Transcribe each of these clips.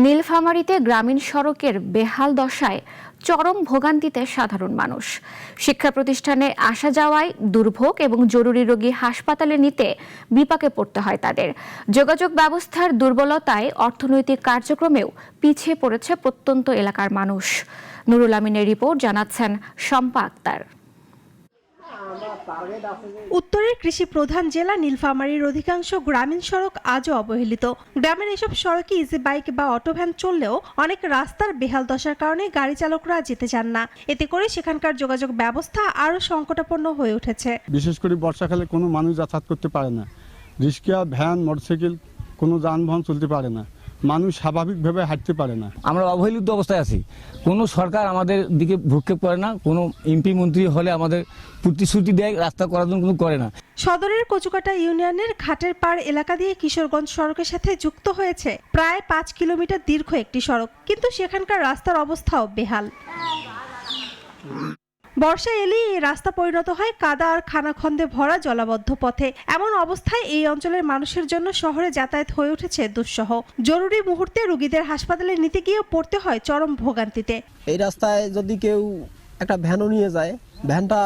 নীলফামারীতে গ্রামীণ সড়কের বেহাল দশায় চরম ভোগান্তিতে সাধারণ মানুষ। শিক্ষা প্রতিষ্ঠানে আসা যাওয়ায় দুর্ভোগ এবং জরুরি রোগী হাসপাতালে নিতে বিপাকে পড়তে হয় তাদের। যোগাযোগ ব্যবস্থার দুর্বলতায় অর্থনৈতিক কার্যক্রমেও পিছিয়ে পড়েছে প্রত্যন্ত এলাকার মানুষ। নুরুল আমিনের রিপোর্ট, জানাচ্ছেন শম্পা আক্তার। উত্তরের কৃষি প্রধান জেলা নীলফামারীর অধিকাংশ গ্রামীণ সড়ক আজও অবহেলিত। গ্রামের এসব সড়কে ইজি বাইক বা অটো ভ্যান চললেও অনেক রাস্তার বেহাল দশার কারণে গাড়ি চালকরা যেতে চান না। এতে করে সেখানকার যোগাযোগ ব্যবস্থা আরও সংকটাপন্ন হয়ে উঠেছে। বিশেষ করে বর্ষাকালে কোনো মানুষ যাতায়াত করতে পারে না। রিক্সা, ভ্যান, মোটরসাইকেল কোনো যানবাহন চলতে পারে না। মানুষ স্বাভাবিকভাবে হাঁটতে পারে না। আমরা অবহেলিত অবস্থায় আছি। কোনো সরকার আমাদের দিকে ভ্রুক্ষেপ করে না। কোনো এমপি মন্ত্রী হলে আমাদের প্রতিশ্রুতি দেয়, রাস্তা করার জন্য কোনো করে না। সদরের কচুকাটা ইউনিয়নের ঘাটের পাড় এলাকা দিয়ে কিশোরগঞ্জ সড়কের সাথে যুক্ত হয়েছে প্রায় 5 কিলোমিটার দীর্ঘ একটি সড়ক, কিন্তু সেখানকার রাস্তার অবস্থাও বেহাল। বর্ষা এলেই এই রাস্তা পরিণত হয় কাদা আর খানাখন্দে ভরা জলাবদ্ধ পথে। এমন অবস্থায় এই অঞ্চলের মানুষের জন্য শহরে যাতায়াত হয়ে উঠেছে দুঃসহ। জরুরি মুহূর্তে রোগীদের হাসপাতালে নিতে গিয়েও পড়তে হয় চরম ভোগান্তিতে। এই রাস্তায় যদি কেউ একটা ভ্যানও নিয়ে যায়, ভ্যানটা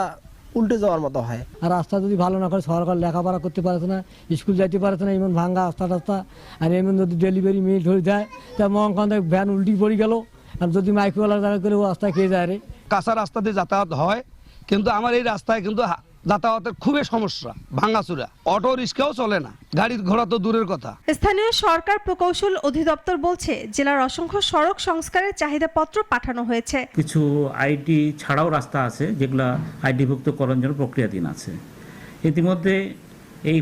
উল্টে যাওয়ার মতো হয়। আর রাস্তা যদি ভালো না করে, সরকার লেখাপড়া করতে পারছে না, স্কুল যাইতে পারছে না, এমন ভাঙ্গা রাস্তা। আর এমন যদি ডেলিভারি মিল হয়ে যায়, তা মহাকান্তে ভ্যান উল্টি পড়ে গেল। আর যদি মাইক্রোওয়ালা জায়গা করে ও রাস্তায় খেয়ে যায় রে। কাঁচা রাস্তাতে যাতায়াত হয়, কিন্তু আমার এই রাস্তায় কিন্তু যাতায়াতের খুবই সমস্যা, ভাঙাচুরা। অটো রিক্সাও চলে না, গাড়ির ঘোড়া তো দূরের কথা। স্থানীয় সরকার প্রকৌশল অধিদপ্তর বলছে, জেলার অসংখ্য সড়ক সংস্কারের চাহিদাপত্র পাঠানো হয়েছে। কিছু আইডি ছাড়াও রাস্তা আছে যেগুলো আইডিভুক্তকরণ জন্য প্রক্রিয়াধীন আছে। ইতিমধ্যে এই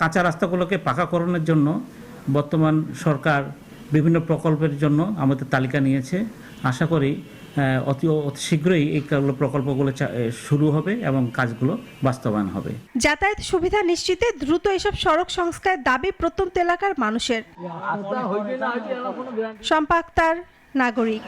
কাঁচা রাস্তাগুলোকে পাকাকরণের জন্য বর্তমান সরকার বিভিন্ন প্রকল্পের জন্য আমাদের তালিকা নিয়েছে। আশা করি অতি শীঘ্রই এই প্রকল্পগুলো শুরু হবে এবং কাজগুলো বাস্তবায়ন হবে। যাতায়াত সুবিধা নিশ্চিতে দ্রুত এসব সড়ক সংস্কারের দাবি প্রত্যন্ত এলাকার মানুষের। শম্পা আক্তার, নাগরিক।